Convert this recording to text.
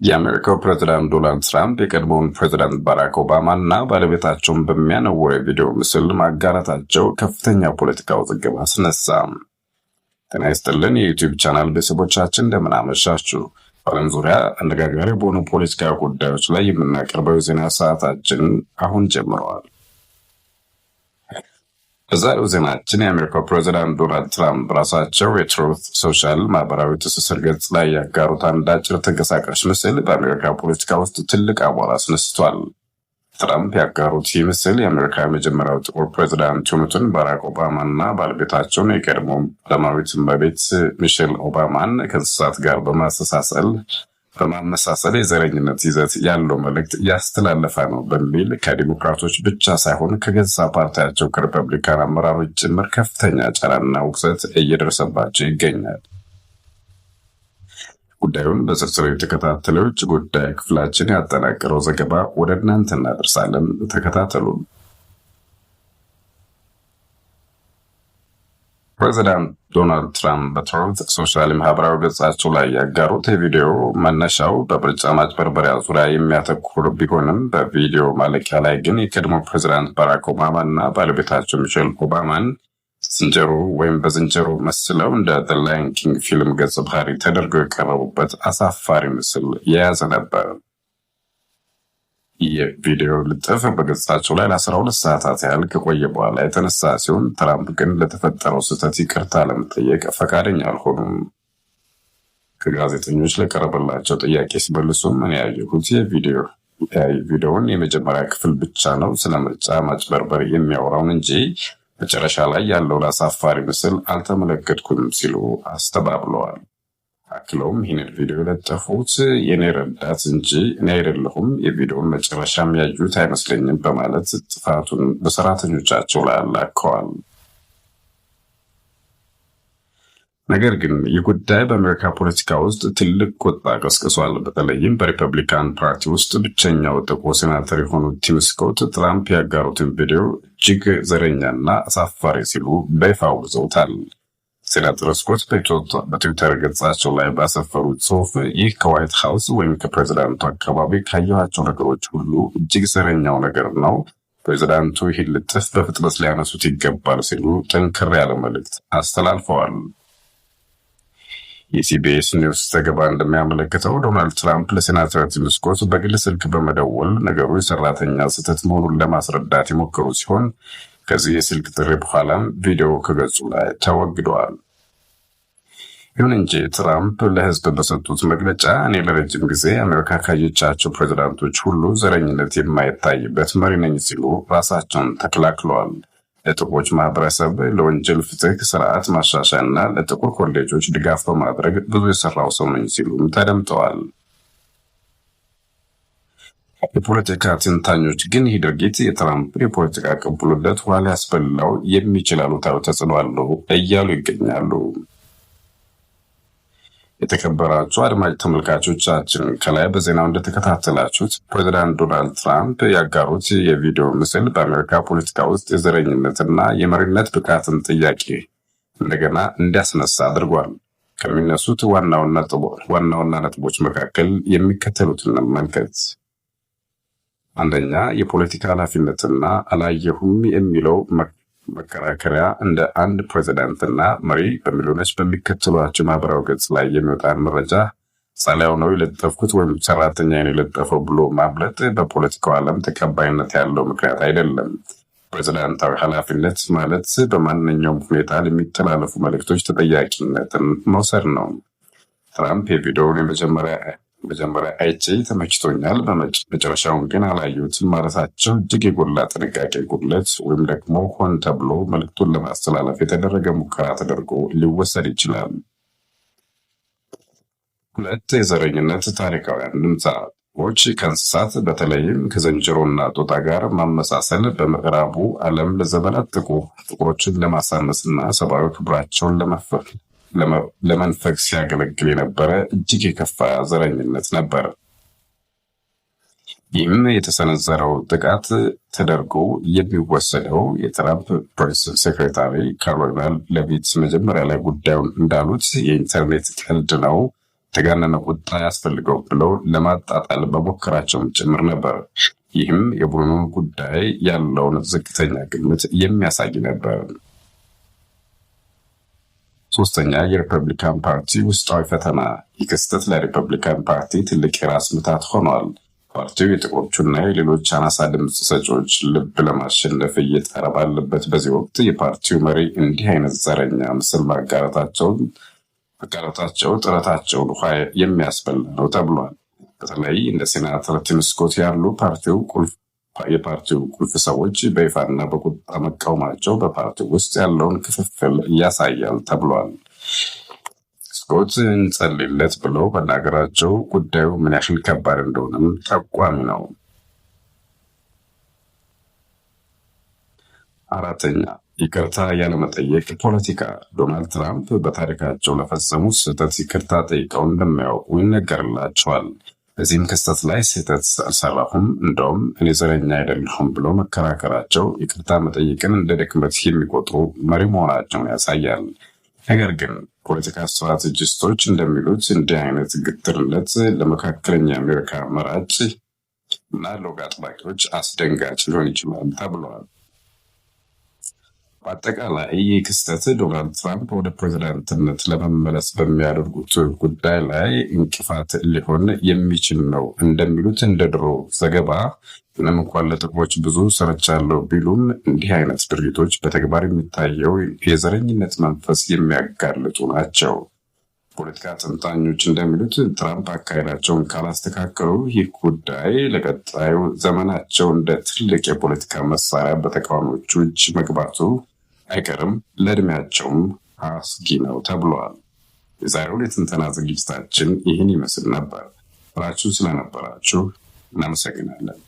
የአሜሪካው ፕሬዝዳንት ዶናልድ ትራምፕ የቀድሞውን ፕሬዝዳንት ባራክ ኦባማ እና ባለቤታቸውን በሚያነወው የቪዲዮ ምስል ማጋራታቸው ከፍተኛ ፖለቲካ ውዝግብ አስነሳ። ጤና ይስጥልን የዩቲዩብ ቻናል ቤተሰቦቻችን እንደምን አመሻችሁ። በዓለም ዙሪያ አነጋጋሪ በሆኑ ፖለቲካ ጉዳዮች ላይ የምናቀርበው የዜና ሰዓታችን አሁን ጀምረዋል። በዛሬው ዜናችን የአሜሪካው ፕሬዝዳንት ዶናልድ ትራምፕ ራሳቸው የትሩዝ ሶሻል ማህበራዊ ትስስር ገጽ ላይ ያጋሩት አንድ አጭር ተንቀሳቃሽ ምስል በአሜሪካ ፖለቲካ ውስጥ ትልቅ አቧራ አስነስቷል። ትራምፕ ያጋሩት ይህ ምስል የአሜሪካ የመጀመሪያው ጥቁር ፕሬዝዳንት የሆኑትን ባራክ ኦባማ እና ባለቤታቸውን የቀድሞ ቀዳማዊት እመቤት ሚሼል ኦባማን ከእንስሳት ጋር በማመሳሰል የዘረኝነት ይዘት ያለው መልእክት ያስተላለፈ ነው በሚል ከዲሞክራቶች ብቻ ሳይሆን ከገዛ ፓርቲያቸው ከሪፐብሊካን አመራሮች ጭምር ከፍተኛ ጫናና ውግዘት እየደረሰባቸው ይገኛል። ጉዳዩን በዝርዝር የተከታተለው የውጭ ጉዳይ ክፍላችን ያጠናቀረው ዘገባ ወደ እናንተ እናደርሳለን። ተከታተሉ። ፕሬዚዳንት ዶናልድ ትራምፕ በትሩዝ ሶሻል ማህበራዊ ገጻቸው ላይ ያጋሩት የቪዲዮ መነሻው በምርጫ ማጭበርበሪያ ዙሪያ የሚያተኩር ቢሆንም በቪዲዮ ማለቂያ ላይ ግን የቀድሞ ፕሬዚዳንት ባራክ ኦባማ እና ባለቤታቸው ሚሼል ኦባማን ዝንጀሮ ወይም በዝንጀሮ መስለው እንደ ዘ ላየን ኪንግ ፊልም ገጸ ባህሪ ተደርገው የቀረቡበት አሳፋሪ ምስል የያዘ ነበር። የቪዲዮ ልጥፍ በገጻቸው ላይ ለ12 ሰዓታት ያህል ከቆየ በኋላ የተነሳ ሲሆን ትራምፕ ግን ለተፈጠረው ስህተት ይቅርታ ለመጠየቅ ፈቃደኛ አልሆኑም። ከጋዜጠኞች ለቀረበላቸው ጥያቄ ሲመልሱም እኔ ያየሁት የቪዲዮውን የመጀመሪያ ክፍል ብቻ ነው፣ ስለ ምርጫ ማጭበርበር የሚያወራውን እንጂ መጨረሻ ላይ ያለውን አሳፋሪ ምስል አልተመለከትኩም ሲሉ አስተባብለዋል። አክለውም ይህንን ቪዲዮ የለጠፉት የኔ ረዳት እንጂ እኔ አይደለሁም፣ የቪዲዮውን መጨረሻም ያዩት አይመስለኝም በማለት ጥፋቱን በሰራተኞቻቸው ላይ አላከዋል። ነገር ግን ይህ ጉዳይ በአሜሪካ ፖለቲካ ውስጥ ትልቅ ቁጣ ቀስቅሷል። በተለይም በሪፐብሊካን ፓርቲ ውስጥ ብቸኛው ጥቁር ሴናተር የሆኑት ቲም ስኮት ትራምፕ ያጋሩትን ቪዲዮ እጅግ ዘረኛና አሳፋሪ ሲሉ በይፋ አውግዘውታል። ሴናተር ስኮት በትዊተር ገጻቸው ላይ ባሰፈሩት ጽሑፍ ይህ ከዋይት ሃውስ ወይም ከፕሬዝዳንቱ አካባቢ ካየኋቸው ነገሮች ሁሉ እጅግ ዘረኛው ነገር ነው፣ ፕሬዝዳንቱ ይህን ልጥፍ በፍጥነት ሊያነሱት ይገባል ሲሉ ጠንከር ያለ መልእክት አስተላልፈዋል። የሲቢኤስ ኒውስ ዘገባ እንደሚያመለክተው ዶናልድ ትራምፕ ለሴናተር ቲም ስኮት በግል ስልክ በመደወል ነገሩ የሰራተኛ ስህተት መሆኑን ለማስረዳት የሞከሩ ሲሆን ከዚህ የስልክ ጥሪ በኋላም ቪዲዮ ከገጹ ላይ ተወግደዋል። ይሁን እንጂ ትራምፕ ለሕዝብ በሰጡት መግለጫ እኔ ለረጅም ጊዜ አሜሪካ ካየቻቸው ፕሬዝዳንቶች ሁሉ ዘረኝነት የማይታይበት መሪ ነኝ ሲሉ ራሳቸውን ተከላክለዋል። ለጥቁሮች ማህበረሰብ፣ ለወንጀል ፍትህ ስርዓት ማሻሻያ እና ለጥቁር ኮሌጆች ድጋፍ በማድረግ ብዙ የሰራው ሰው ነኝ ሲሉም ተደምጠዋል። የፖለቲካ ትንታኞች ግን ይህ ድርጊት የትራምፕ የፖለቲካ ቅቡልነት ውሃ ሊያስበላው የሚችል አሉታዊ ተጽዕኖ አለው እያሉ ይገኛሉ። የተከበራችሁ አድማጭ ተመልካቾቻችን ከላይ በዜናው እንደተከታተላችሁት ፕሬዝዳንት ዶናልድ ትራምፕ ያጋሩት የቪዲዮ ምስል በአሜሪካ ፖለቲካ ውስጥ የዘረኝነትና የመሪነት ብቃትን ጥያቄ እንደገና እንዲያስነሳ አድርጓል። ከሚነሱት ዋና ዋና ነጥቦች መካከል የሚከተሉትን እንመልከት። አንደኛ፣ የፖለቲካ ኃላፊነትና አላየሁም የሚለው መከራከሪያ እንደ አንድ ፕሬዝዳንትና መሪ በሚሊዮኖች በሚከተሏቸው ማህበራዊ ገጽ ላይ የሚወጣን መረጃ ሳላየው ነው የለጠፍኩት ወይም ሰራተኛዬን የለጠፈው ብሎ ማምለጥ በፖለቲካው ዓለም ተቀባይነት ያለው ምክንያት አይደለም። ፕሬዝዳንታዊ ኃላፊነት ማለት በማንኛውም ሁኔታ ለሚተላለፉ መልእክቶች ተጠያቂነትን መውሰድ ነው። ትራምፕ የቪዲዮውን መጀመሪያ አይቼ ተመችቶኛል፣ መጨረሻውን ግን አላየሁትም ማለታቸው እጅግ የጎላ ጥንቃቄ ጉድለት ወይም ደግሞ ሆን ተብሎ መልእክቱን ለማስተላለፍ የተደረገ ሙከራ ተደርጎ ሊወሰድ ይችላል። ሁለት፣ የዘረኝነት ታሪካዊ አንድምታዎች ከእንስሳት በተለይም ከዝንጀሮና ጦጣ ጋር ማመሳሰል በምዕራቡ ዓለም ለዘመናት ጥቁሮችን ለማሳነስና ሰብአዊ ክብራቸውን ለመንፈግ ሲያገለግል የነበረ እጅግ የከፋ ዘረኝነት ነበር። ይህም የተሰነዘረው ጥቃት ተደርጎ የሚወሰደው የትራምፕ ፕሬስ ሴክሬታሪ ካሮላይን ሌቪት መጀመሪያ ላይ ጉዳዩን እንዳሉት የኢንተርኔት ቀልድ ነው፣ ተጋነነ ቁጣ ያስፈልገው ብለው ለማጣጣል በሞከራቸውም ጭምር ነበር። ይህም የቡድኑን ጉዳይ ያለውን ዝቅተኛ ግምት የሚያሳይ ነበር። ሶስተኛ የሪፐብሊካን ፓርቲ ውስጣዊ ፈተና። ይህ ክስተት ለሪፐብሊካን ፓርቲ ትልቅ የራስ ምታት ሆኗል። ፓርቲው የጥቁሮቹና የሌሎች አናሳ ድምፅ ሰጪዎች ልብ ለማሸነፍ እየጣረ ባለበት በዚህ ወቅት የፓርቲው መሪ እንዲህ አይነት ዘረኛ ምስል ማጋራታቸው ጥረታቸውን ውሃ የሚያስበላ ነው ተብሏል። በተለይ እንደ ሴናተር ቲም ስኮት ያሉ የፓርቲው ቁልፍ ሰዎች በይፋና በቁጣ መቃወማቸው በፓርቲው ውስጥ ያለውን ክፍፍል ያሳያል ተብሏል። ስኮት እንጸልይለት ብለው መናገራቸው ጉዳዩ ምን ያህል ከባድ እንደሆነም ጠቋሚ ነው። አራተኛ ይቅርታ ያለመጠየቅ ፖለቲካ። ዶናልድ ትራምፕ በታሪካቸው ለፈጸሙ ስህተት ይቅርታ ጠይቀው እንደማያውቁ ይነገርላቸዋል። በዚህም ክስተት ላይ ስህተት አልሰራሁም፣ እንደውም እኔ ዘረኛ አይደለሁም ብሎ መከራከራቸው ይቅርታ መጠየቅን እንደ ድክመት የሚቆጥሩ መሪ መሆናቸውን ያሳያል። ነገር ግን ፖለቲካ ስትራቴጂስቶች እንደሚሉት እንዲህ አይነት ግትርነት ለመካከለኛ አሜሪካ መራጭ እና ለወግ አጥባቂዎች አስደንጋጭ ሊሆን ይችላል ተብሏል። በአጠቃላይ ይህ ክስተት ዶናልድ ትራምፕ ወደ ፕሬዝዳንትነት ለመመለስ በሚያደርጉት ጉዳይ ላይ እንቅፋት ሊሆን የሚችል ነው። እንደሚሉት እንደ ድሮ ዘገባ ምንም እንኳን ለጥቁሮች ብዙ ሰርቻለሁ ቢሉም እንዲህ አይነት ድርጊቶች በተግባር የሚታየው የዘረኝነት መንፈስ የሚያጋልጡ ናቸው። ፖለቲካ ተንታኞች እንደሚሉት ትራምፕ አካሄዳቸውን ካላስተካከሉ ይህ ጉዳይ ለቀጣዩ ዘመናቸው እንደ ትልቅ የፖለቲካ መሳሪያ በተቃዋሚዎቹ እጅ መግባቱ አይቀርም፣ ለእድሜያቸውም አስጊ ነው ተብሏል። የዛሬው የትንተና ዝግጅታችን ይህን ይመስል ነበር። አብራችሁ ስለነበራችሁ እናመሰግናለን።